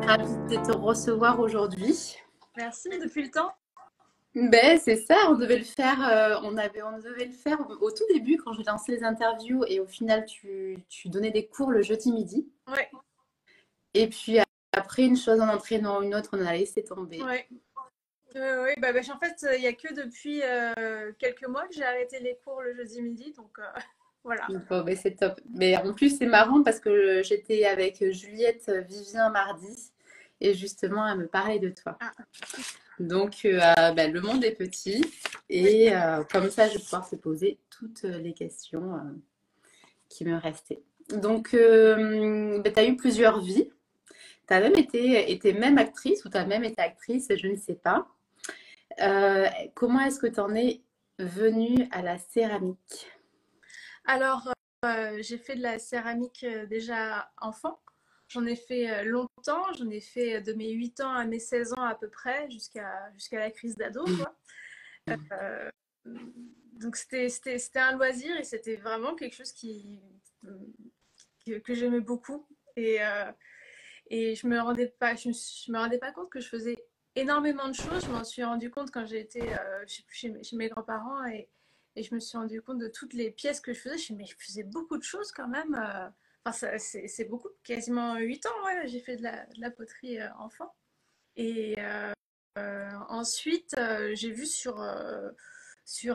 ravie de te recevoir aujourd'hui. Merci, depuis le temps. Ben, c'est ça, on devait le faire, on devait le faire au tout début quand j'ai lancé les interviews et au final tu donnais des cours le jeudi midi. Ouais, Et puis après, une chose en entraînant une autre, on a laissé tomber. ouais. Ouais, en fait, il n'y a que depuis quelques mois que j'ai arrêté les cours le jeudi midi, donc voilà. Bon, ben, c'est top. Mais en plus, c'est marrant parce que j'étais avec Juliette Vivien mardi et justement, elle me parlait de toi. Ah, Donc, ben, le monde est petit oui. et comme ça, je vais pouvoir te poser toutes les questions qui me restaient. Donc, ben, tu as eu plusieurs vies. Tu as même été même actrice ou tu as même été actrice, je ne sais pas. Comment est-ce que tu en es venue à la céramique? Alors, j'ai fait de la céramique déjà enfant. J'en ai fait longtemps. J'en ai fait de mes 8 ans à mes 16 ans à peu près, jusqu'à la crise d'ado, quoi. Euh, donc, c'était un loisir et c'était vraiment quelque chose que j'aimais beaucoup. Et, euh, Et je me rendais pas compte que je faisais énormément de choses. Je m'en suis rendu compte quand j'ai été chez mes grands-parents et je me suis rendu compte de toutes les pièces que je faisais. Je me suis dit, mais je faisais beaucoup de choses quand même. Enfin, c'est beaucoup, quasiment 8 ans, ouais, j'ai fait de la poterie enfant. Et ensuite, j'ai vu sur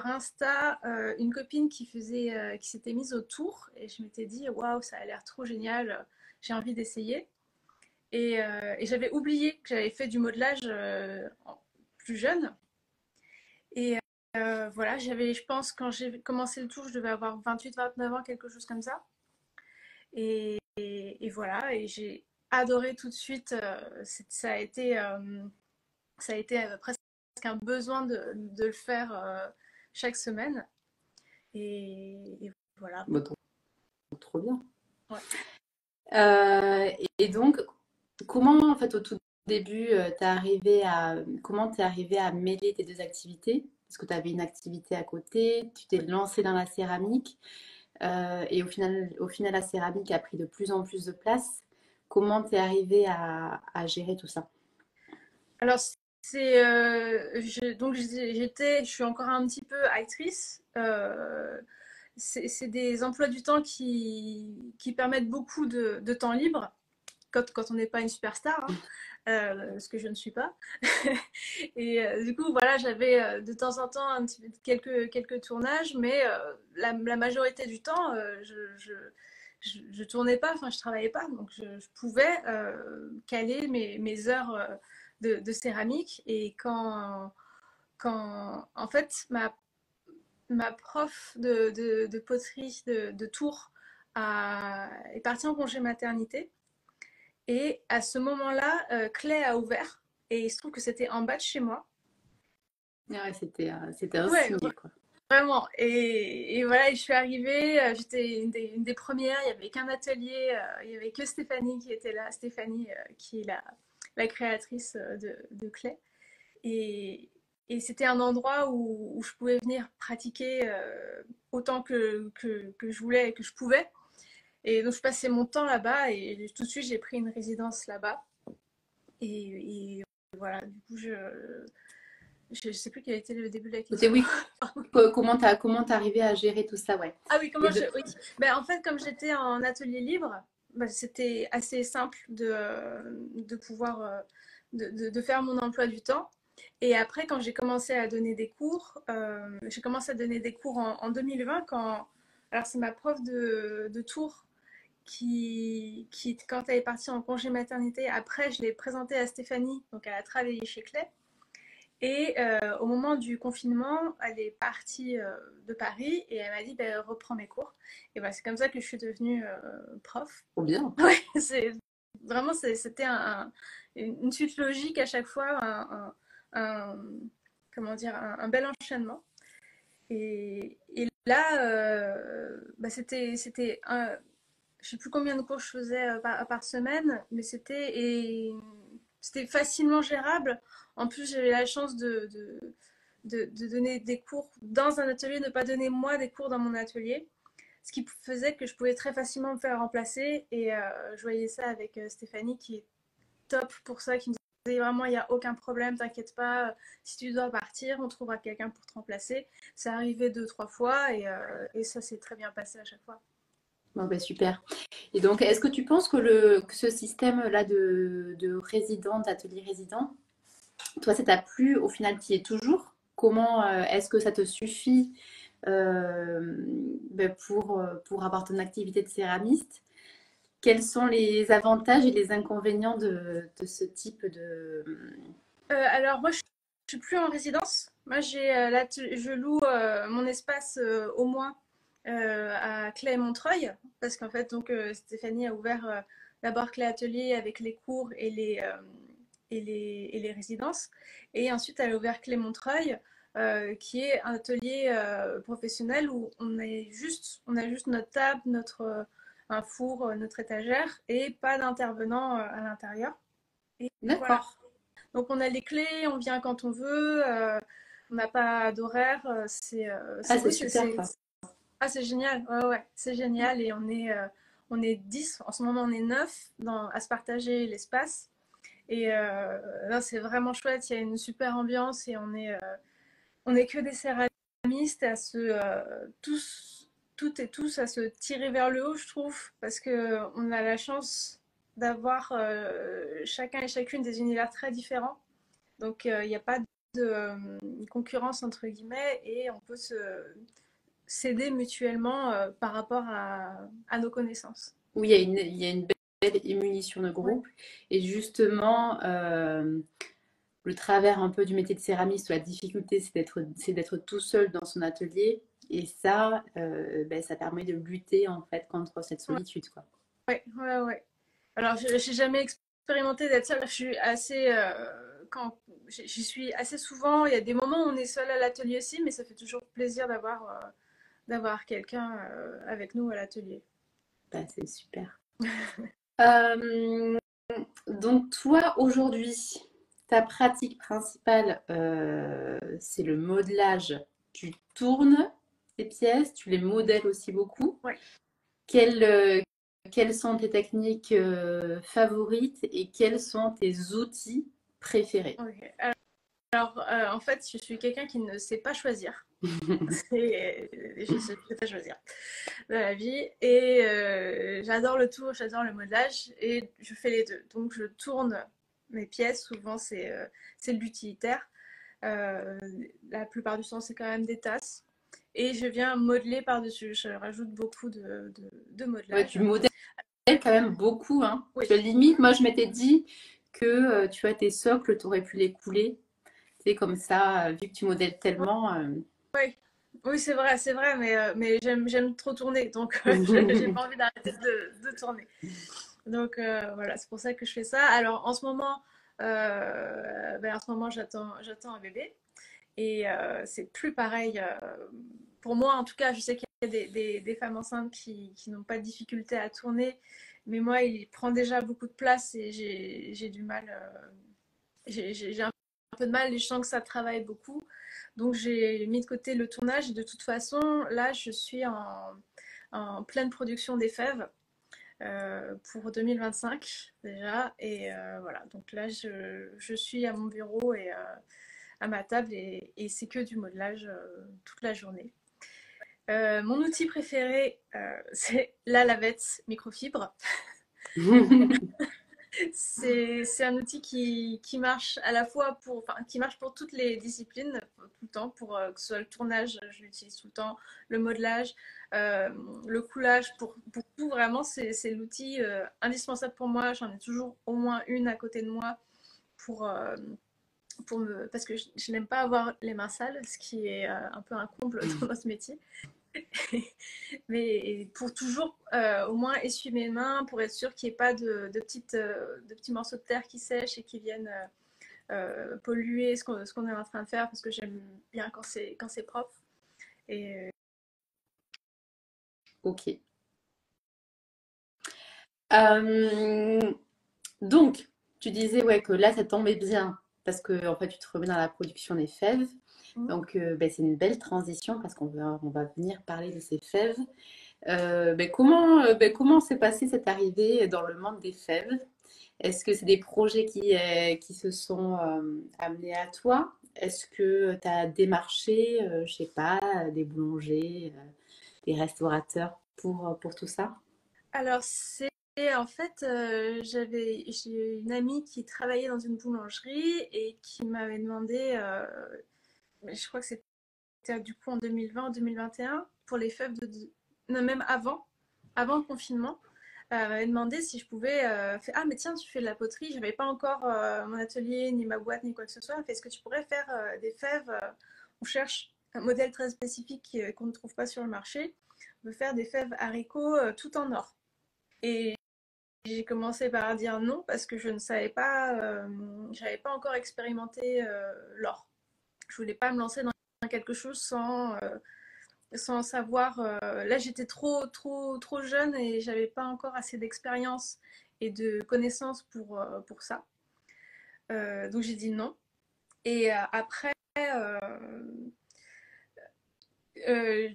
Insta une copine qui s'était mise au tour et je m'étais dit, waouh, ça a l'air trop génial, j'ai envie d'essayer. Et j'avais oublié que j'avais fait du modelage plus jeune. Et voilà, je pense, quand j'ai commencé le tour, je devais avoir 28, 29 ans, quelque chose comme ça. Et voilà, et j'ai adoré tout de suite. Ça a été presque un besoin de le faire chaque semaine. Et voilà. Bon, trop bien. Ouais. Et donc, comment, en fait, au tout début, comment t'es arrivé à mêler tes deux activités? Parce que tu avais une activité à côté, tu t'es lancé dans la céramique, et au final, la céramique a pris de plus en plus de place. Comment t'es arrivé à gérer tout ça? Alors, je suis encore un petit peu actrice. C'est des emplois du temps qui permettent beaucoup de temps libre quand on n'est pas une superstar, hein, ce que je ne suis pas. Et du coup, voilà, j'avais de temps en temps un petit peu, quelques tournages, mais la majorité du temps, je tournais pas, enfin, je travaillais pas, donc je pouvais caler mes heures de céramique. Et en fait, ma prof de poterie de Tours est partie en congé maternité. Et à ce moment-là, Clay a ouvert. Et il se trouve que c'était en bas de chez moi. Ah ouais, c'était un Ouais, signe, quoi. vraiment. Et voilà, et je suis arrivée, j'étais une des premières. Il n'y avait qu'un atelier, il n'y avait que Stéphanie qui était là. Stéphanie, qui est la créatrice de Clay. Et, et c'était un endroit où je pouvais venir pratiquer autant que je voulais et que je pouvais. Et donc, je passais mon temps là-bas et tout de suite, j'ai pris une résidence là-bas. Et voilà, du coup, je sais plus quel était le début de la C'était question. oui, comment t'es arrivé à gérer tout ça, ouais. Ah oui, Et de, oui. Ben, en fait, comme j'étais en atelier libre, ben, c'était assez simple de pouvoir de faire mon emploi du temps. Et après, quand j'ai commencé à donner des cours, j'ai commencé à donner des cours en 2020 alors c'est ma prof de tour quand elle est partie en congé maternité, après, je l'ai présentée à Stéphanie, donc elle a travaillé chez Clay. Et au moment du confinement, elle est partie de Paris et elle m'a dit ben, reprends mes cours. Et ben, c'est comme ça que je suis devenue prof. trop bien. Ouais, vraiment, c'était une suite logique à chaque fois, un- comment dire, un bel enchaînement. Et là, c'était je sais plus combien de cours je faisais par semaine, mais c'était facilement gérable. En plus, j'avais la chance de donner des cours dans un atelier, ne pas donner moi des cours dans mon atelier, ce qui faisait que je pouvais très facilement me faire remplacer. Et je voyais ça avec Stéphanie, qui est top pour ça, qui me disaient vraiment, il n'y a aucun problème, t'inquiète pas, si tu dois partir, on trouvera quelqu'un pour te remplacer. C'est arrivé 2, 3 fois et ça s'est très bien passé à chaque fois. Bon, bah, super. Et donc, est-ce que tu penses que, que ce système-là de résident, d'atelier résident, toi, ça t'a plu? Au final, tu y es toujours? Comment est-ce que ça te suffit ben, pour avoir ton activité de céramiste? Quels sont les avantages et les inconvénients de ce type de... Alors moi, je suis plus en résidence. Moi, je loue mon espace au mois à Clay et Montreuil parce qu'en fait, donc Stéphanie a ouvert d'abord Clay Atelier avec les cours et les résidences, et ensuite elle a ouvert Clay Montreuil qui est un atelier professionnel où on a juste notre table, un four, notre étagère et pas d'intervenant à l'intérieur. Et voilà. D'accord. Donc on a les clés, on vient quand on veut, on n'a pas d'horaire. Ah, c'est Oui, super, ça. c'est génial. Ouais, ouais, c'est génial. Et on est 10, en ce moment on est 9 à se partager l'espace. Et là, c'est vraiment chouette. Il y a une super ambiance et on est que des céramistes à toutes et tous à se tirer vers le haut, je trouve, parce que on a la chance d'avoir chacun et chacune des univers très différents. Donc, il n'y a pas de concurrence entre guillemets et on peut s'aider mutuellement par rapport à nos connaissances. Oui, il y a une belle émulation de Ouais. groupe. Et justement, le travers un peu du métier de céramiste ou la difficulté, c'est d'être tout seul dans son atelier. Et ça, ben, ça permet de lutter en fait contre cette Ouais, solitude, quoi. ouais, ouais, ouais. Alors, je n'ai jamais expérimenté d'être seule. Je suis assez. J'y suis assez souvent. Il y a des moments où on est seul à l'atelier aussi, mais ça fait toujours plaisir d'avoir quelqu'un avec nous à l'atelier. Ben, c'est super. Euh, donc toi, aujourd'hui, ta pratique principale, c'est le modelage. Tu tournes tes pièces, tu les modèles aussi beaucoup. Ouais. Quelles, euh, quelles sont tes techniques favorites et quels sont tes outils préférés? Ok. Alors, en fait, je suis quelqu'un qui ne sait pas choisir. Je ne sais pas choisir dans la vie. Et j'adore le tour, j'adore le modelage et je fais les deux. Donc, je tourne mes pièces. Souvent, c'est de l'utilitaire. Euh, la plupart du temps, c'est quand même des tasses. Et je viens modeler par-dessus. Je rajoute beaucoup de Ouais, tu modelage. modèles quand même beaucoup, hein. Oui, Tu vois, limite, moi, je m'étais dit que tu as tes socles, tu aurais pu les couler. C'est comme ça, vu que tu modèles tellement. oui, oui, c'est vrai, mais j'aime trop tourner, donc j'ai pas envie d'arrêter de tourner. Donc voilà, c'est pour ça que je fais ça. Alors en ce moment j'attends un bébé et c'est plus pareil. Pour moi, en tout cas, je sais qu'il y a des femmes enceintes qui n'ont pas de difficulté à tourner, mais moi, il prend déjà beaucoup de place et j'ai du mal. J'ai un peu de mal et je sens que ça travaille beaucoup. Donc j'ai mis de côté le tournage et de toute façon, là, je suis en pleine production des fèves pour 2025 déjà. Et voilà, donc là, je suis à mon bureau et à ma table et c'est que du modelage toute la journée. Mon outil préféré, c'est la lavette microfibre. C'est un outil qui marche à la fois qui marche pour toutes les disciplines, tout le temps, pour que ce soit le tournage, je l'utilise tout le temps, le modelage, euh, le coulage, pour tout vraiment, c'est l'outil indispensable pour moi. J'en ai toujours au moins une à côté de moi pour, euh, parce que je n'aime pas avoir les mains sales, ce qui est un peu un comble dans notre métier. Mais pour toujours au moins essuyer mes mains pour être sûr qu'il n'y ait pas de petits morceaux de terre qui sèchent et qui viennent polluer ce qu'on est en train de faire parce que j'aime bien quand c'est propre. Et Ok. Euh, donc, tu disais ouais, que là, ça tombait bien parce que en fait, tu te remets dans la production des fèves. Donc, ben, c'est une belle transition parce on va venir parler de ces fèves. Ben, comment s'est passée cette arrivée dans le monde des fèves? Est-ce que c'est des projets qui se sont amenés à toi? Est-ce que tu as démarché, je sais pas, des boulangers, des restaurateurs pour tout ça? Alors, en fait, j'ai une amie qui travaillait dans une boulangerie et qui m'avait demandé, je crois que c'était du coup en 2020 ou 2021, pour les fèves non, même avant le confinement, elle m'avait demandé si je pouvais faire, ah, mais tiens, tu fais de la poterie, j'avais pas encore mon atelier, ni ma boîte, ni quoi que ce soit. Elle fait, est-ce que tu pourrais faire des fèves? On cherche un modèle très spécifique qu'on ne trouve pas sur le marché. On veut faire des fèves haricots tout en or. Et j'ai commencé par dire non parce que je ne savais pas, j'avais pas encore expérimenté l'or. Je voulais pas me lancer dans quelque chose sans savoir. Là, j'étais trop jeune et j'avais pas encore assez d'expérience et de connaissances pour ça. Donc j'ai dit non. Et après,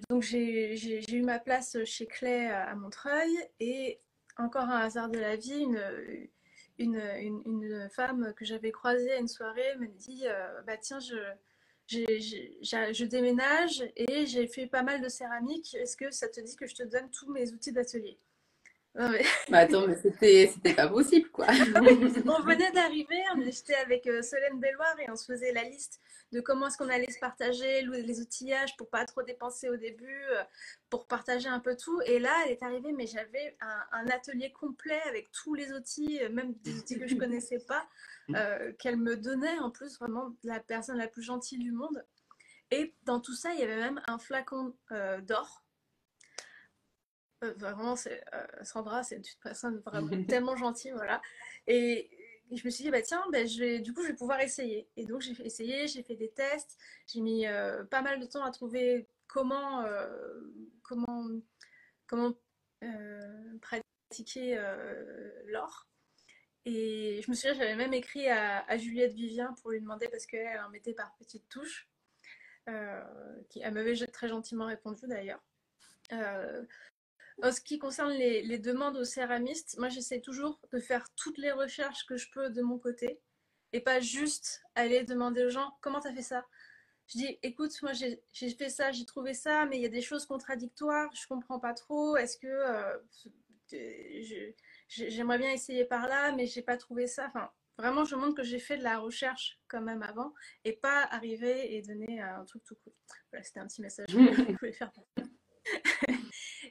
donc j'ai eu ma place chez Clay à Montreuil et encore un hasard de la vie, une femme que j'avais croisée à une soirée me dit bah tiens je déménage et j'ai fait pas mal de céramique. Est-ce que ça te dit que je te donne tous mes outils d'atelier? Non, mais Bah attends, mais c'était pas possible, quoi. on venait d'arriver, j'étais avec Solène Belloir et on se faisait la liste de comment est-ce qu'on allait se partager les outillages pour pas trop dépenser au début, pour partager un peu tout. Et là, elle est arrivée, mais j'avais un atelier complet avec tous les outils, même des outils que je connaissais pas, qu'elle me donnait en plus, vraiment la personne la plus gentille du monde. Et dans tout ça, il y avait même un flacon d'or. Vraiment, Sandra, c'est une personne vraiment tellement gentille, voilà. Et, et je me suis dit, bah tiens, bah, du coup, je vais pouvoir essayer. Et donc, j'ai essayé, j'ai fait des tests, j'ai mis pas mal de temps à trouver comment, comment pratiquer l'or. Et je me souviens, j'avais même écrit à Juliette Vivien pour lui demander parce qu'elle en mettait par petites touches. Elle m'avait très gentiment répondu d'ailleurs. Euh, En ce qui concerne les demandes aux céramistes, moi j'essaie toujours de faire toutes les recherches que je peux de mon côté et pas juste aller demander aux gens comment t'as fait ça. Je dis écoute, moi j'ai fait ça, j'ai trouvé ça, mais il y a des choses contradictoires, je comprends pas trop. Est-ce que j'aimerais bien essayer par là, mais j'ai pas trouvé ça. Enfin, vraiment, je montre que j'ai fait de la recherche quand même avant et pas arriver et donner un truc tout cool. Voilà, c'était un petit message que je voulais faire.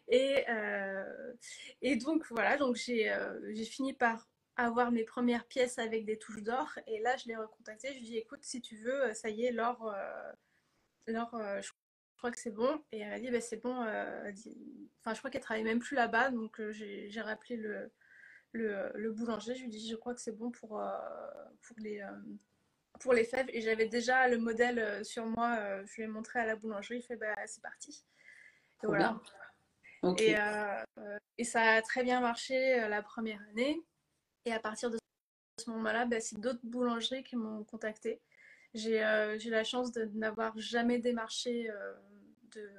Et, donc voilà, donc j'ai fini par avoir mes premières pièces avec des touches d'or. Et là, je l'ai recontacté. Je lui ai dit, écoute, si tu veux, ça y est, je crois que c'est bon. Et elle a dit, bah, c'est bon. Enfin, je crois qu'elle travaille même plus là-bas. Donc j'ai rappelé le boulanger. Je lui ai dit, je crois que c'est bon pour les fèves. Et j'avais déjà le modèle sur moi. Je lui ai montré à la boulangerie. Il fait, bah, c'est parti. Et Trop voilà. bien. Ok. Et ça a très bien marché la première année. Et à partir de ce moment-là, bah, c'est d'autres boulangeries qui m'ont contacté. J'ai la chance de n'avoir jamais démarché de,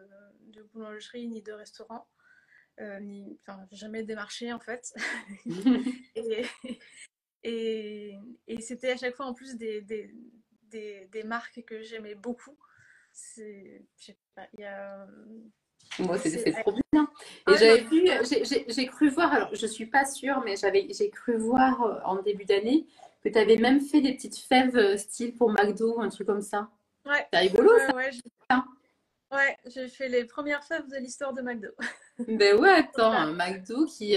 de boulangerie ni de restaurant. Enfin, jamais démarché en fait. et, et c'était à chaque fois en plus des marques que j'aimais beaucoup. Je sais pas, il y a. Moi, c'est C'est, trop bien. Et ah non, j'avais vu, j'ai cru voir, alors je suis pas sûre, mais j'ai cru voir en début d'année que tu avais même fait des petites fèves style pour McDo, un truc comme ça. ouais, C'est rigolo ouais, ça. ouais, ouais, j'ai fait les premières fèves de l'histoire de McDo. Ben ouais, attends, Voilà. un McDo qui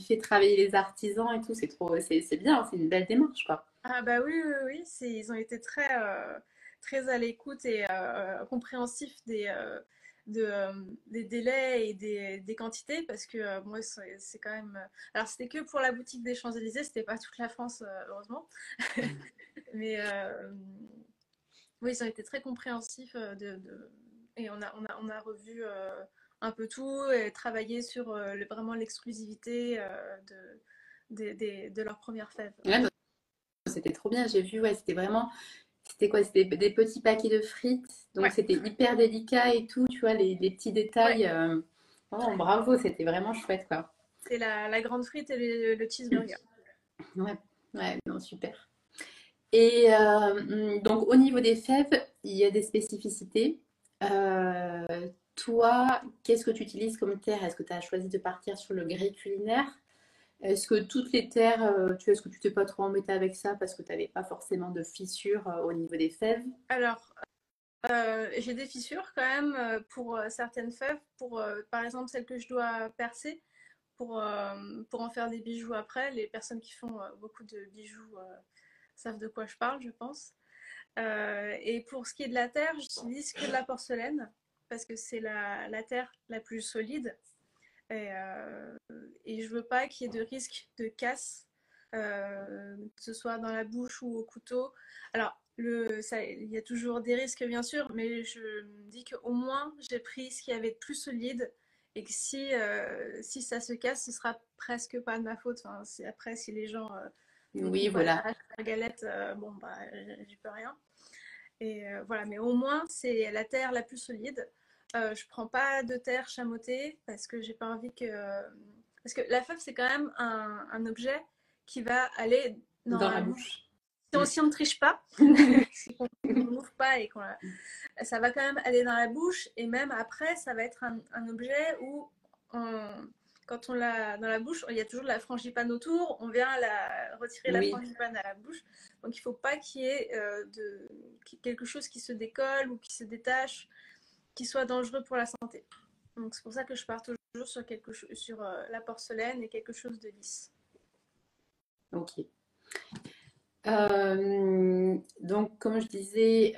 fait travailler les artisans et tout, c'est bien, c'est une belle démarche, quoi. Ah bah oui, oui, oui, ils ont été très à l'écoute et compréhensifs des délais et des quantités parce que moi, c'est quand même. Alors, c'était que pour la boutique des Champs-Élysées, c'était pas toute la France, heureusement. Mais oui, ils ont été très compréhensifs et on a revu un peu tout et travaillé sur vraiment l'exclusivité de leur première fève. Ouais, non, c'était trop bien, j'ai vu, ouais, c'était quoi? C'était des petits paquets de frites, donc Ouais, c'était hyper délicat et tout, tu vois, les petits ouais. détails. Oh, bravo, c'était vraiment chouette, quoi. C'est la grande frite et le cheeseburger. Ouais, ouais, non, super. Et donc, au niveau des fèves, il y a des spécificités. Toi, qu'est-ce que tu utilises comme terre? Est-ce que tu as choisi de partir sur le grès culinaire? Est-ce que toutes les terres, est-ce que tu t'es pas trop embêté avec ça parce que tu n'avais pas forcément de fissures au niveau des fèves? Alors, j'ai des fissures quand même pour certaines fèves, pour par exemple celles que je dois percer pour en faire des bijoux après. Les personnes qui font beaucoup de bijoux savent de quoi je parle, je pense. Et pour ce qui est de la terre, j'utilise que de la porcelaine parce que c'est la terre la plus solide. Et, euh, et je veux pas qu'il y ait de risque de casse, que ce soit dans la bouche ou au couteau. Alors, il y a toujours des risques, bien sûr, mais je me dis qu'au moins, j'ai pris ce qui avait de plus solide et que si ça se casse, ce sera presque pas de ma faute. Enfin, après, si les gens me Oui, coupent à voilà. la galette, bon, bah, j'y peux rien. Et voilà, mais au moins, c'est la terre la plus solide. Je prends pas de terre chamottée parce que j'ai pas envie que. Parce que la fève, c'est quand même un objet qui va aller dans Dans la la bouche. bouche. Si on ne triche pas, si on n'ouvre pas et ça va quand même aller dans la bouche. Et même après, ça va être un objet où on, quand on l'a dans la bouche, il y a toujours de la frangipane autour. On vient retirer la Oui, frangipane à la bouche. Donc il ne faut pas qu'il y ait quelque chose qui se décolle ou qui se détache, qui soit dangereux pour la santé. Donc c'est pour ça que je pars toujours sur la porcelaine et quelque chose de lisse. ok. Donc, comme je disais,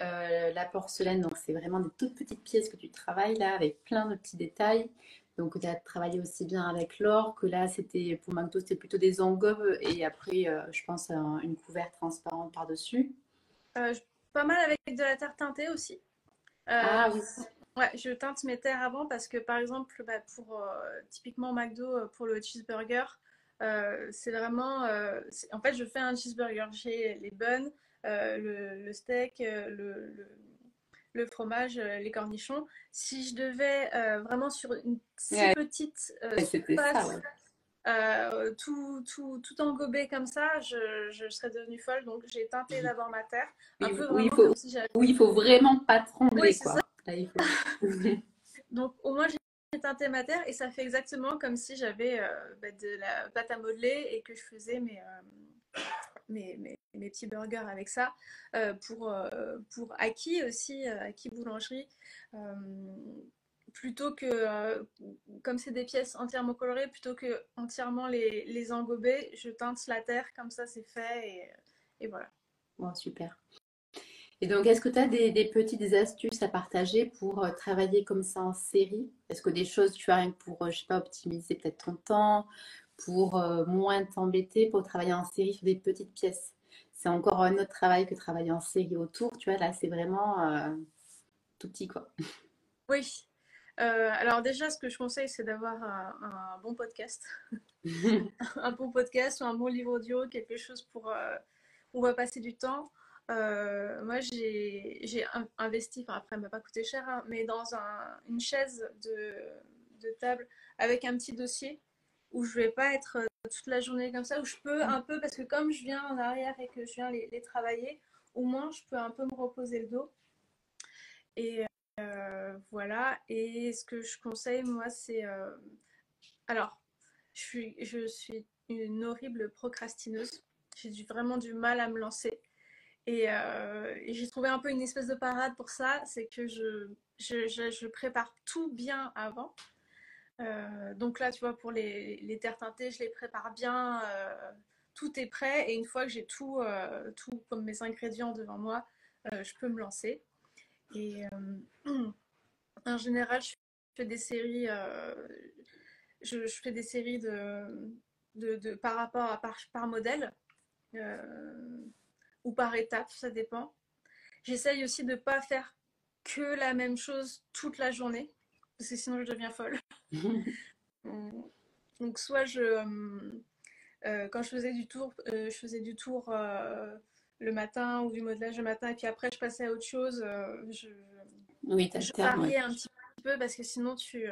la porcelaine, donc c'est vraiment des toutes petites pièces que tu travailles là, avec plein de petits détails. Donc, tu as travaillé aussi bien avec l'or que là, c'était pour Magdo, c'était plutôt des engobes et après, je pense, une couverte transparente par-dessus. Euh, Pas mal avec de la terre teintée aussi. Ah Euh, oui, ouais, je teinte mes terres avant parce que par exemple, bah, pour typiquement McDo, pour le cheeseburger, c'est vraiment. En fait, je fais un cheeseburger. J'ai les buns, le steak, le fromage, les cornichons. Si je devais vraiment sur une si ouais, petite c'était ça, surface ouais. tout engober comme ça, je serais devenue folle. Donc j'ai teinté d'abord ma terre, un Oui, peu où il vraiment faut, comme si j'avais. où il faut vraiment pas Oui, trembler, c'est ça. quoi. Là, il faut. Donc au moins j'ai teinté ma terre et ça fait exactement comme si j'avais bah, de la pâte à modeler et que je faisais mes petits burgers avec ça. Pour Aki aussi, Aki Boulangerie. Euh, Plutôt que, comme c'est des pièces entièrement colorées, plutôt que entièrement les engober, je teinte la terre, comme ça c'est fait et voilà. Bon, super. Et donc, est-ce que tu as des petites astuces à partager pour travailler comme ça en série? Est-ce que des choses, tu as rien que pour, je sais pas, optimiser peut-être ton temps, pour moins t'embêter, pour travailler en série sur des petites pièces? C'est encore un autre travail que travailler en série autour, tu vois, là, c'est vraiment tout petit, quoi. Oui. Alors déjà, ce que je conseille, c'est d'avoir un bon podcast. Un bon podcast ou un bon livre audio, quelque chose où on va passer du temps. Moi, j'ai investi, enfin après, elle m'a pas coûté cher, hein, mais dans une chaise de table avec un petit dossier où je vais pas être toute la journée comme ça, où je peux un peu, parce que comme je viens en arrière et que je viens les travailler, au moins je peux un peu me reposer le dos. Et voilà. Et ce que je conseille, moi, c'est. Alors, je suis une horrible procrastineuse. Vraiment du mal à me lancer. Et j'ai trouvé un peu une espèce de parade pour ça, c'est que je prépare tout bien avant. Donc là, tu vois, pour les terres teintées, je les prépare bien. Tout est prêt. Et une fois que j'ai tout comme mes ingrédients devant moi, je peux me lancer. Et en général, je fais des séries, je fais des séries par rapport à par modèle euh, ou par étape, ça dépend. J'essaye aussi de ne pas faire que la même chose toute la journée, parce que sinon je deviens folle. Donc soit quand je faisais du tour le matin ou du modelage le matin, et puis après je passais à autre chose. Oui, Je t'alternes, ouais. variais un petit peu parce que sinon tu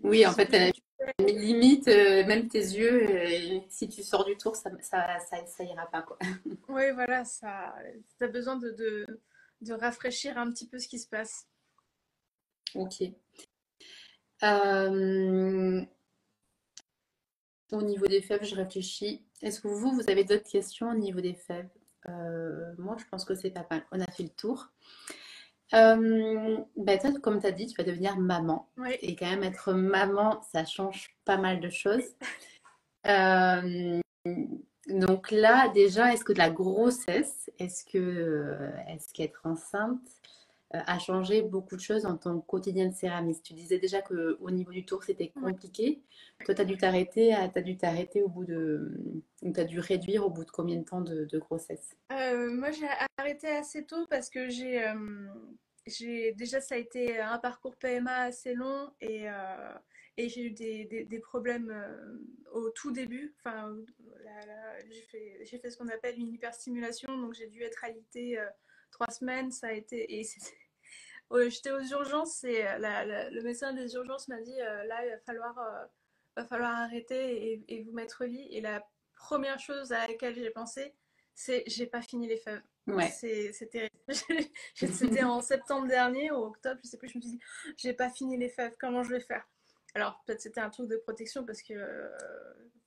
Oui, je en sais fait, plus ce que tu fais. limite, même tes yeux, si tu sors du tour, ça ira pas, quoi. Oui, voilà, ça, t'as besoin de rafraîchir un petit peu ce qui se passe. Ok. Euh, Au niveau des fèves, je réfléchis. Est-ce que vous avez d'autres questions au niveau des fèves? Moi, je pense que c'est pas mal. On a fait le tour. Ben toi, comme tu as dit, tu vas devenir maman. Oui, Et quand même, être maman, ça change pas mal de choses. oui. Euh, donc là, déjà, est-ce que de la grossesse, est-ce qu'être enceinte a changé beaucoup de choses dans ton quotidien de céramiste? Tu disais déjà qu'au niveau du tour, c'était Ouais. compliqué. Toi, t'as dû t'arrêter au bout de, ou t'as dû réduire au bout de combien de temps de grossesse? Moi, j'ai arrêté assez tôt parce que déjà, ça a été un parcours PMA assez long et j'ai eu des problèmes au tout début. Enfin, j'ai fait ce qu'on appelle une hyperstimulation, donc j'ai dû être alitée 3 semaines. Ça a été, ouais, j'étais aux urgences et le médecin des urgences m'a dit là, va falloir arrêter et vous mettre au lit. Et la première chose à laquelle j'ai pensé, c'est j'ai pas fini les fèves. Ouais. C'est terrible. C'était en septembre dernier ou octobre, je sais plus. Je me suis dit, j'ai pas fini les fèves, comment je vais faire? Alors, peut-être c'était un truc de protection parce que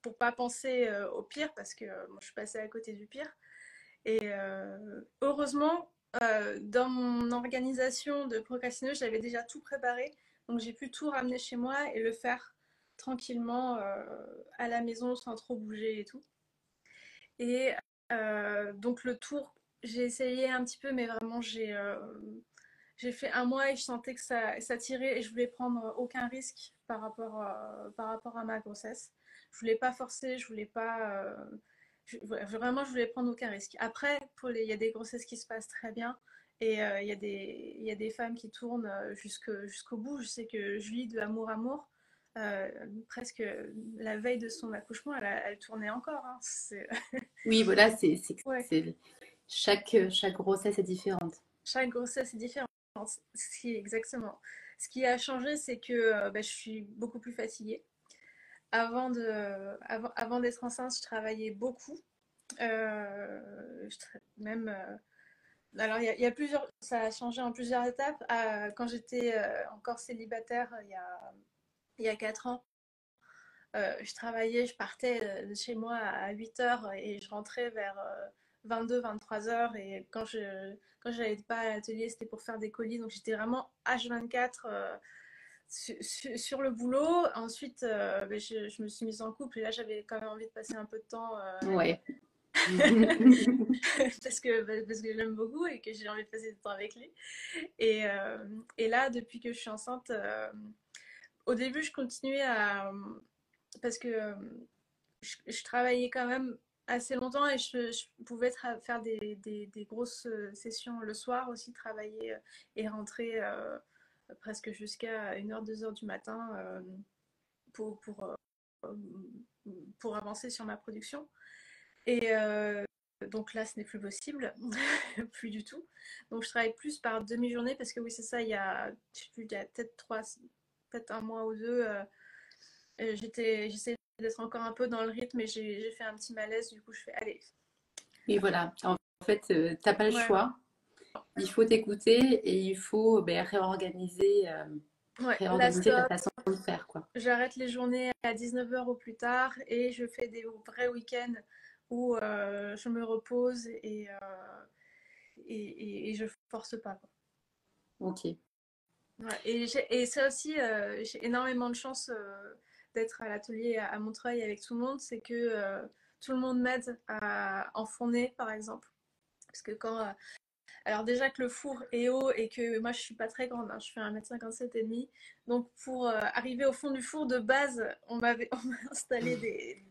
pour pas penser au pire, parce que moi je suis passée à côté du pire. Et heureusement, dans mon organisation de procrastineuse, j'avais déjà tout préparé. Donc j'ai pu tout ramener chez moi et le faire tranquillement à la maison sans trop bouger et tout. Et donc le tour, j'ai essayé un petit peu, mais vraiment j'ai fait un mois et je sentais que ça tirait et je voulais prendre aucun risque par rapport à ma grossesse. Je voulais pas forcer, je voulais pas. Vraiment, je voulais prendre aucun risque. Après, il y a des grossesses qui se passent très bien et il y a des femmes qui tournent jusqu'au bout. Je sais que Julie de Amour Amour, euh, presque la veille de son accouchement, elle tournait encore, hein. Oui, voilà, Ouais. chaque grossesse est différente. Chaque grossesse est différente. Exactement. Ce qui a changé, c'est que bah, je suis beaucoup plus fatiguée. Avant d'être enceinte, je travaillais beaucoup. Même, alors, il y a plusieurs, ça a changé en plusieurs étapes. Quand j'étais encore célibataire, il y a 4 ans, je travaillais, je partais de chez moi à 8 heures et je rentrais vers 22-23 heures. Et quand je n'allais pas à l'atelier, c'était pour faire des colis. Donc j'étais vraiment H24 sur le boulot. Ensuite, ben, je me suis mise en couple et là, j'avais quand même envie de passer un peu de temps avec Ouais. parce que j'aime beaucoup et que j'ai envie de passer du temps avec lui. Et là, depuis que je suis enceinte, au début, je continuais à parce que je travaillais quand même assez longtemps et je pouvais faire des grosses sessions le soir aussi, travailler et rentrer presque jusqu'à 1 heure 2 heures du matin pour, pour, euh, pour avancer sur ma production. Et donc là, ce n'est plus possible, plus du tout. Donc je travaille plus par demi-journée parce que oui, c'est ça, je sais plus, il y a peut-être un mois ou deux, j'essayais d'être encore un peu dans le rythme et j'ai fait un petit malaise. Du coup, je fais, allez, Et voilà. En fait, t'as pas le ouais, choix. Il faut t'écouter et il faut ben, ouais, là, réorganiser ta stop. façon de faire, quoi. J'arrête les journées à 19 heures au plus tard et je fais des vrais week-ends où je me repose et je force pas, quoi. Ok. Ouais, et ça aussi, j'ai énormément de chance d'être à l'atelier à Montreuil avec tout le monde. C'est que tout le monde m'aide à enfourner, par exemple. Parce que alors déjà que le four est haut et que moi je suis pas très grande, hein, je fais 1,57 m et demi. Donc pour arriver au fond du four de base, on m'a installé des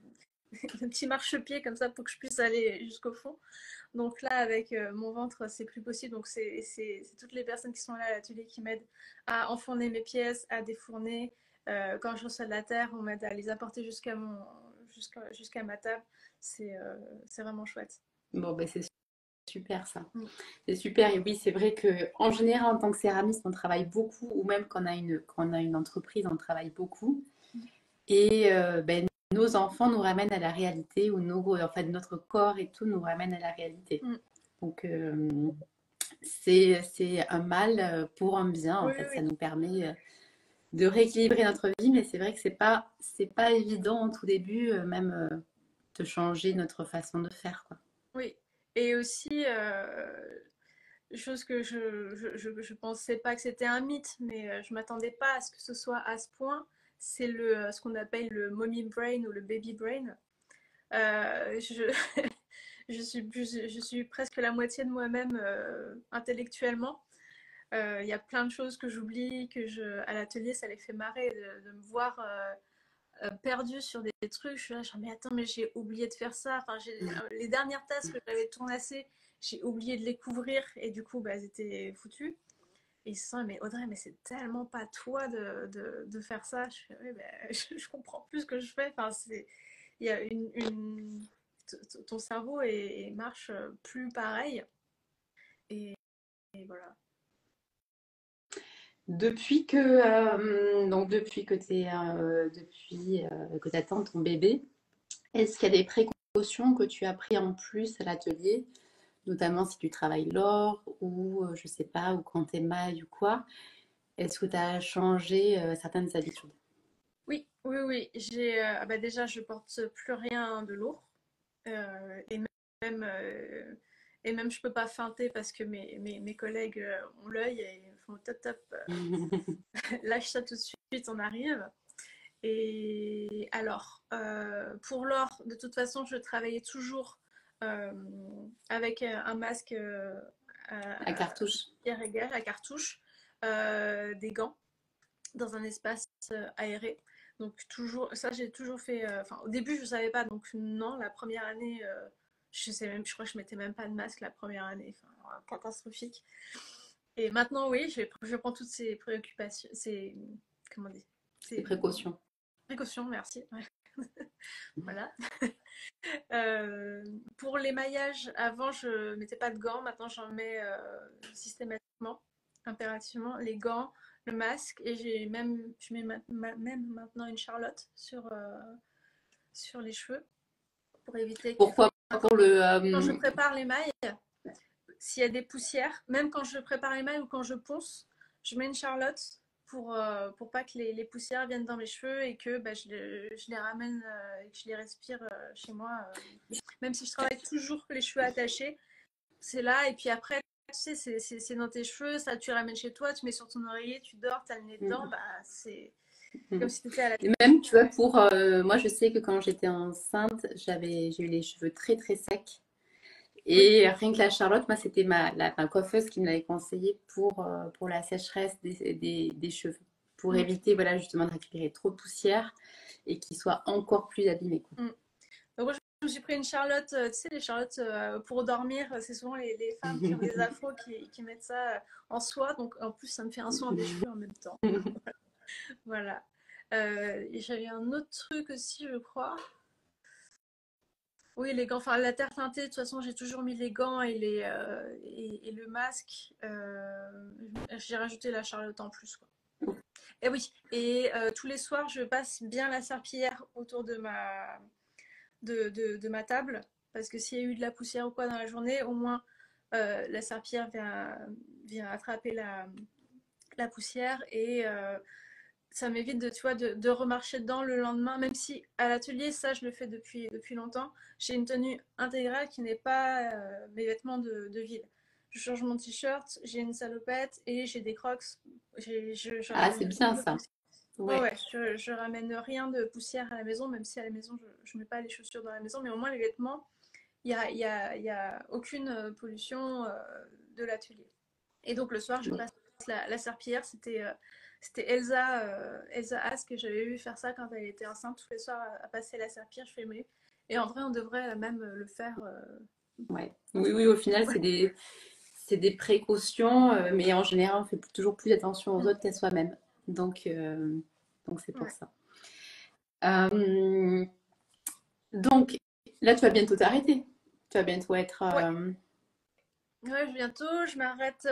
petits marchepieds comme ça pour que je puisse aller jusqu'au fond. Donc là, avec mon ventre, c'est plus possible. Donc c'est toutes les personnes qui sont là à l'atelier qui m'aident à enfourner mes pièces, à défourner. Quand je reçois de la terre, on m'aide à les apporter jusqu'à ma table. C'est vraiment chouette. Bon, ben c'est super ça. Mm. C'est super. Et oui, c'est vrai que en général, en tant que céramiste, on travaille beaucoup, ou même quand on a une entreprise, on travaille beaucoup. Et ben, nos enfants nous ramènent à la réalité, ou en fait, notre corps et tout nous ramène à la réalité. Mm. Donc, c'est un mal pour un bien, en Oui, fait. Ça oui, nous permet de rééquilibrer notre vie, mais c'est vrai que c'est pas évident au tout début, même de changer notre façon de faire, quoi. oui. Et aussi, chose que je pensais pas que c'était un mythe, mais je m'attendais pas à ce que ce soit à ce point. C'est ce qu'on appelle le mommy brain ou le baby brain. Euh, je, je suis presque la moitié de moi-même intellectuellement. Il y a plein de choses que j'oublie, à l'atelier, ça les fait marrer de me voir perdue sur des trucs. Je suis là, genre, mais attends, mais j'ai oublié de faire ça. Enfin, les dernières tasses que j'avais tournassées, j'ai oublié de les couvrir et du coup, bah, elles étaient foutues. Et ils se sont dit, mais Audrey, mais c'est tellement pas toi de faire ça. Je fais, oui, bah, je comprends plus ce que je fais. Enfin, il y a ton cerveau marche plus pareil. Et, et voilà. Depuis que que t'attends ton bébé, est-ce qu'il y a des précautions que tu as pris en plus à l'atelier, notamment si tu travailles l'or ou je sais pas, ou quand t'es maille ou quoi? Est-ce que tu as changé certaines habitudes? Oui, oui, oui. Bah déjà, je porte plus rien de lourd. Et même, et même, je peux pas feinter parce que mes collègues ont l'œil et font top, top, lâche ça tout de suite, on arrive. Et alors, pour l'or, de toute façon, je travaillais toujours euh, avec un masque À à cartouche. pierre égale, à cartouche, des gants dans un espace aéré. Donc toujours, ça j'ai toujours fait. Enfin, au début je savais pas, donc non, la première année, je sais même, je crois que je mettais même pas de masque la première année, enfin, catastrophique. Et maintenant oui, je prends toutes ces préoccupations, ces comment on dit, Des ces précautions. précautions, merci. Ouais. Voilà. Euh, pour l'émaillage, avant je mettais pas de gants, maintenant j'en mets systématiquement, impérativement, les gants, le masque et je mets même maintenant une charlotte sur les cheveux pour éviter que Pourquoi? Pour le, quand je prépare l'émail, s'il y a des poussières, même quand je prépare l'émail ou quand je ponce, je mets une charlotte pour pas que les poussières viennent dans mes cheveux et que bah, je les ramène et que je les respire chez moi. Même si je travaille toujours les cheveux attachés, c'est là. Et puis après, tu sais, c'est dans tes cheveux, ça tu ramènes chez toi, tu mets sur ton oreiller, tu dors, t'as le nez dedans, bah c'est comme si tu étais à la Et télé. même, tu vois, moi, je sais que quand j'étais enceinte, j'ai eu les cheveux très, très secs. Oui, Et rien que la Charlotte, moi, c'était ma coiffeuse qui me l'avait conseillé pour la sécheresse des cheveux. Pour mm, éviter, voilà, justement, de récupérer trop de poussière et qu'ils soient encore plus abîmés, quoi. mm. Donc, moi, je me suis pris une Charlotte, tu sais, les Charlottes pour dormir, c'est souvent les femmes qui ont des afros qui mettent ça en soie, donc en plus ça me fait un soin des cheveux en même temps. Voilà. Et j'avais un autre truc aussi, je crois. Oui, les gants, enfin la terre teintée, de toute façon j'ai toujours mis les gants et le masque. J'ai rajouté la Charlotte en plus, quoi. Et oui, et tous les soirs je passe bien la serpillière autour de ma table, parce que s'il y a eu de la poussière ou quoi dans la journée, au moins la serpillière vient attraper la poussière et ça m'évite de, tu vois, de remarcher dedans le lendemain, même si à l'atelier, ça je le fais depuis longtemps, j'ai une tenue intégrale qui n'est pas mes vêtements de ville. Je change mon t-shirt, j'ai une salopette et j'ai des crocs. Je Ah, ramène c'est rien bien de ça. poussière. Ouais, Ouais. ouais, je ramène rien de poussière à la maison, même si à la maison, je mets pas les chaussures dans la maison, mais au moins les vêtements, il y a aucune pollution de l'atelier. Et donc le soir, je Ouais. passe la serpillière. C'était Elsa, Elsa Ask que j'avais vu faire ça quand elle était enceinte tous les soirs à passer la serpillière. Je fais mais et en vrai, on devrait même le faire. Ouais. Oui, oui, au final, c'est des précautions, mais en général, on fait toujours plus attention aux autres qu'à soi-même. Donc, euh, donc c'est pour Ouais. ça. Euh, donc, là, tu vas bientôt t'arrêter. Tu vas bientôt être. Ouais. Ouais, bientôt. Je m'arrête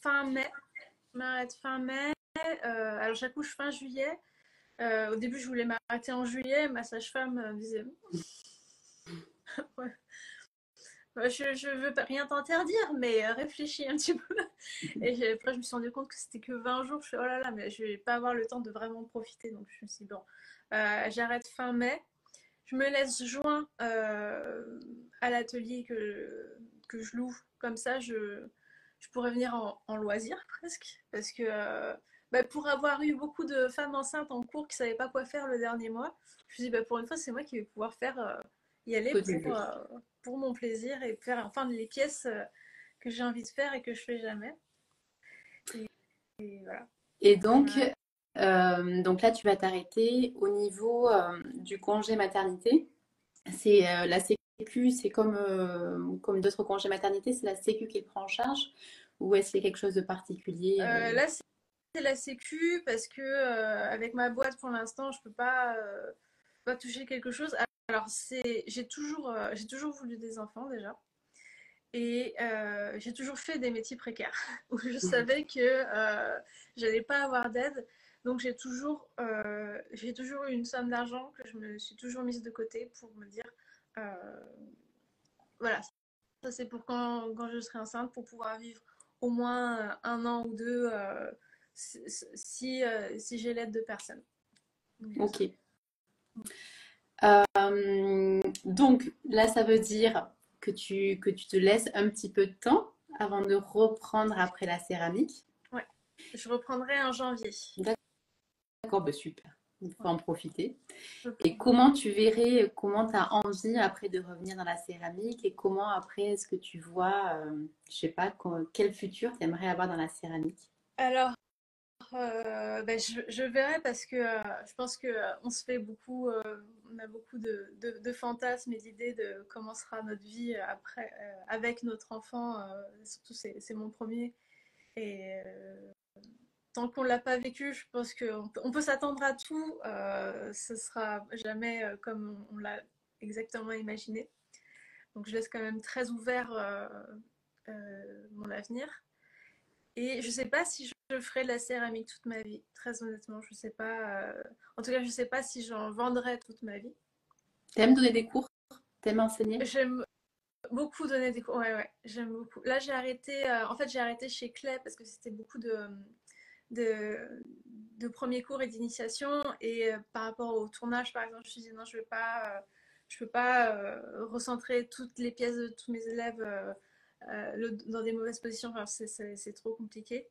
fin mai. Je m'arrête fin mai. Alors j'accouche fin juillet. Au début, je voulais m'arrêter en juillet. Ma sage-femme disait ouais, je veux rien t'interdire, mais réfléchis un petit peu. Et après, je me suis rendu compte que c'était que 20 jours. Je suis oh là là, mais je vais pas avoir le temps de vraiment profiter. Donc, je me suis dit, bon, j'arrête fin mai. Je me laisse juin à l'atelier que je loue. Comme ça, je pourrais venir en loisir presque. Parce que bah, pour avoir eu beaucoup de femmes enceintes en cours qui ne savaient pas quoi faire le dernier mois, je me suis dit, bah, pour une fois, c'est moi qui vais pouvoir y aller Côté jeu. pour mon plaisir et faire enfin les pièces que j'ai envie de faire et que je fais jamais. Et voilà. Et Voilà. donc là, tu vas t'arrêter au niveau du congé maternité. C'est la Sécu, c'est comme d'autres congés maternité, c'est la Sécu qui le prend en charge ou est-ce qu'il y a quelque chose de particulier Là, c'est la sécu parce que avec ma boîte pour l'instant, je peux pas toucher quelque chose. Alors, j'ai toujours voulu des enfants déjà. Et j'ai toujours fait des métiers précaires où je savais que j'allais pas avoir d'aide. Donc j'ai toujours eu une somme d'argent que je me suis toujours mise de côté pour me dire, euh, voilà, ça c'est pour quand je serai enceinte, pour pouvoir vivre au moins un an ou deux si j'ai l'aide de personne. Donc, Ok. Donc là, ça veut dire que tu te laisses un petit peu de temps avant de reprendre après la céramique. ouais, je reprendrai en janvier. D'accord, bah super. Il faut Ouais, en profiter. je Et prends. comment tu verrais, comment tu as envie après de revenir dans la céramique et comment après est-ce que tu vois, je sais pas, quel futur tu aimerais avoir dans la céramique? Alors, ben, je verrai parce que je pense que on se fait beaucoup, on a beaucoup de fantasmes et d'idées de comment sera notre vie après, avec notre enfant. Surtout, c'est mon premier. Et tant qu'on l'a pas vécu, je pense qu'on peut s'attendre à tout. Ce sera jamais comme on l'a exactement imaginé. Donc, je laisse quand même très ouvert mon avenir. Et je sais pas si je ferai de la céramique toute ma vie. Très honnêtement, je sais pas. En tout cas, je sais pas si j'en vendrai toute ma vie. T'aimes donner des cours? T'aimes enseigner? J'aime beaucoup donner des cours. Ouais, ouais, j'aime beaucoup. Là, j'ai arrêté. En fait, j'ai arrêté chez Clay parce que c'était beaucoup de, de premiers cours et d'initiation. Et par rapport au tournage, par exemple, je me suis dit non, je peux pas recentrer toutes les pièces de tous mes élèves dans des mauvaises positions. Enfin, c'est trop compliqué.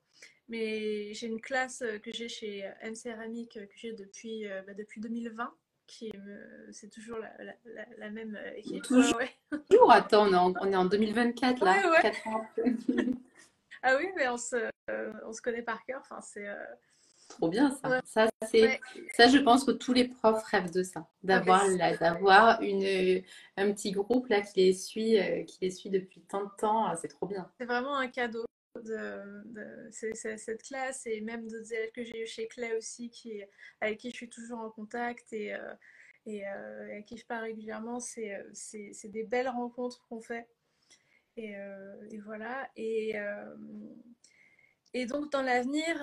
Mais j'ai une classe que j'ai chez M Céramique que j'ai depuis 2020. C'est toujours la même équipe. Ouais, Toujours. ouais. Attends, on est en 2024 Ouais, là, ouais. 4 ans après. Ah oui, mais on se connaît par cœur. Enfin, Trop bien ça. ouais, C'est ouais. ça, je pense que tous les profs rêvent de ça, Ah, ben, d'avoir un petit groupe là qui les suit depuis tant de temps. Ah, c'est trop bien. c'est vraiment un cadeau cette classe et même d'autres élèves que j'ai eu chez Clay aussi avec qui je suis toujours en contact et à qui je parle régulièrement. C'est des belles rencontres qu'on fait. Et voilà. Et donc dans l'avenir,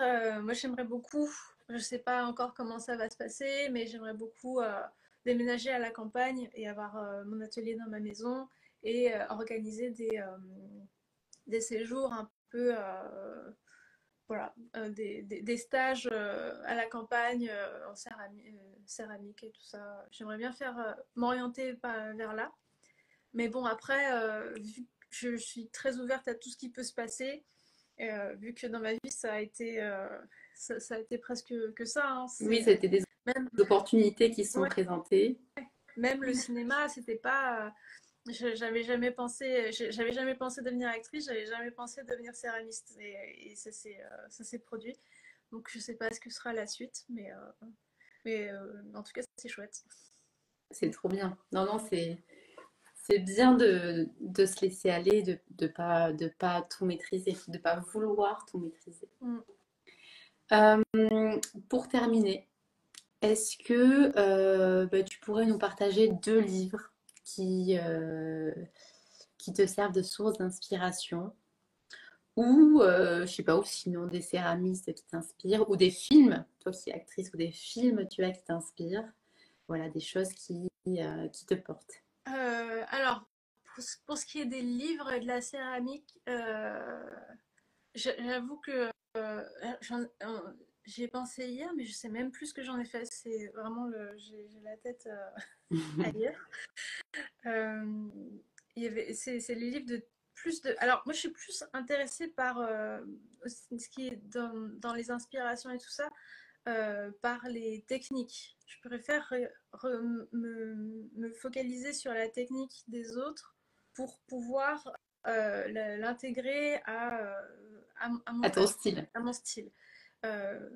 moi j'aimerais beaucoup, je ne sais pas encore comment ça va se passer, mais j'aimerais beaucoup déménager à la campagne et avoir mon atelier dans ma maison et organiser des séjours un peu, voilà, des stages à la campagne en céramique et tout ça. J'aimerais bien m'orienter vers là. Mais bon, après, vu que je suis très ouverte à tout ce qui peut se passer, vu que dans ma vie, ça a été presque que ça. Hein, Oui, c'était des même, opportunités qui se sont ouais, présentées. même le cinéma, c'était pas. J'avais jamais pensé devenir actrice, j'avais jamais pensé devenir céramiste. Et ça s'est produit. Donc je sais pas ce que sera la suite, mais en tout cas, c'est chouette. C'est trop bien. Non, non, c'est bien de se laisser aller, de pas tout maîtriser, de pas vouloir tout maîtriser. Mm. Pour terminer, est-ce que bah, tu pourrais nous partager 2 livres qui, euh, qui te servent de source d'inspiration ou, je sais pas, ou sinon des céramistes qui t'inspirent, ou des films, toi qui es actrice, ou des films, tu vois, qui t'inspirent. Voilà, des choses qui te portent. Alors, pour ce qui est des livres et de la céramique, j'avoue que j'en- j'y ai pensé hier, mais je sais même plus ce que j'en ai fait. C'est vraiment j'ai la tête ailleurs. Euh, c'est les livres de plus de. Alors, moi, je suis plus intéressée par ce qui est dans les inspirations et tout ça, par les techniques. Je préfère me focaliser sur la technique des autres pour pouvoir l'intégrer À ton style. à mon style. Euh,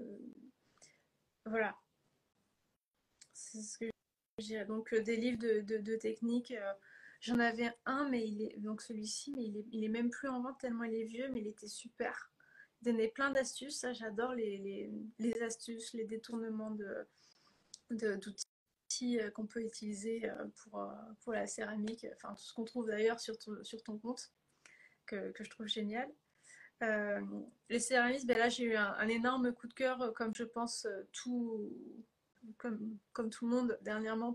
voilà, c'est ce que je dirais. Donc, des livres de technique. J'en avais un, mais donc celui-ci, mais il est même plus en vente tellement il est vieux, mais il était super. Il donnait plein d'astuces. Ça, j'adore les astuces, les détournements d'outils qu'on peut utiliser pour la céramique. Enfin, tout ce qu'on trouve d'ailleurs sur ton compte, que je trouve génial. Euh, les céramistes, ben là j'ai eu un énorme coup de cœur, comme je pense comme tout le monde dernièrement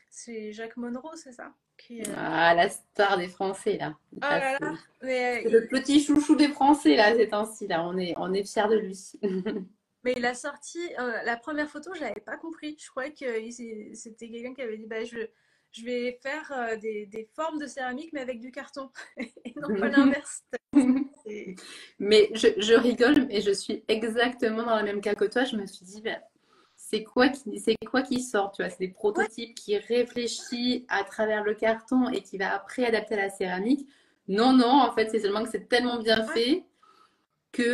c'est Jacques Monroe, c'est ça Ah, la star des Français, là. Oh Là, là là, c'est le petit chouchou des Français, là, ces temps-ci, là. On est fiers de lui. mais il a sorti la première photo, je l'avais pas compris. Je croyais que c'était quelqu'un qui avait dit bah, je vais faire des formes de céramique mais avec du carton et non pas l'inverse. Et- Mais je rigole, mais je suis exactement dans le même cas que toi. Je me suis dit, ben, c'est quoi qui sort, tu vois? C'est des Ouais, prototypes qui réfléchit à travers le carton et qui va après adapter à la céramique. Non, non, en fait, c'est seulement que c'est tellement bien ouais. fait Et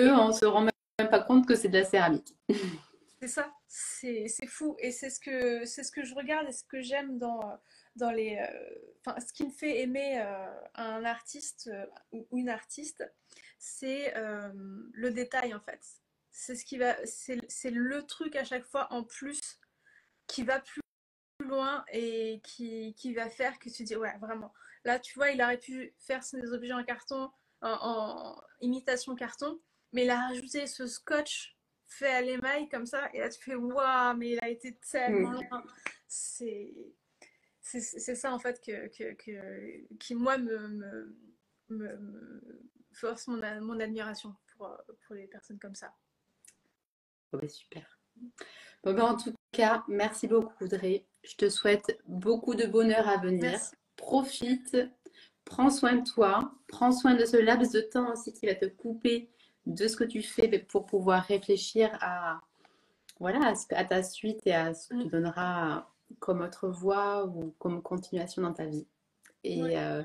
qu'on ne se rend même pas compte que c'est de la céramique. c'est ça, c'est fou. Et c'est ce que je regarde et ce que j'aime dans enfin, ce qui me fait aimer un artiste ou une artiste, c'est le détail en fait. C'est le truc à chaque fois en plus qui va plus loin et qui va faire que tu dis, ouais, vraiment. Là, tu vois, il aurait pu faire ses objets en carton, en imitation carton, mais il a rajouté ce scotch fait à l'émail comme ça, et là, tu fais, waouh, mais il a été tellement Mm. loin. C'est c'est ça, en fait, qui moi, me force mon admiration pour les personnes comme ça. Bon, ben, super. Bon, ben, en tout cas, merci beaucoup, Audrey. Je te souhaite beaucoup de bonheur à venir. Merci. Profite, prends soin de toi, prends soin de ce laps de temps aussi qui va te couper de ce que tu fais ben, pour pouvoir réfléchir à, voilà, à ta suite et à ce que tu Mm. donneras comme autre voie ou comme continuation dans ta vie. Ouais.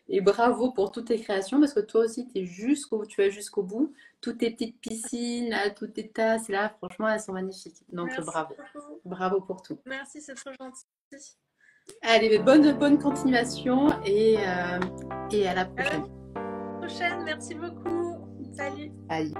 Et bravo pour toutes tes créations parce que toi aussi, tu vas jusqu'au bout. Toutes tes petites piscines, là, toutes tes tasses, là, franchement, elles sont magnifiques. Donc, Merci bravo. beaucoup. Bravo pour tout. Merci, c'est trop gentil. Allez, bonne continuation et à la À la prochaine. prochaine, merci beaucoup. Salut. Bye.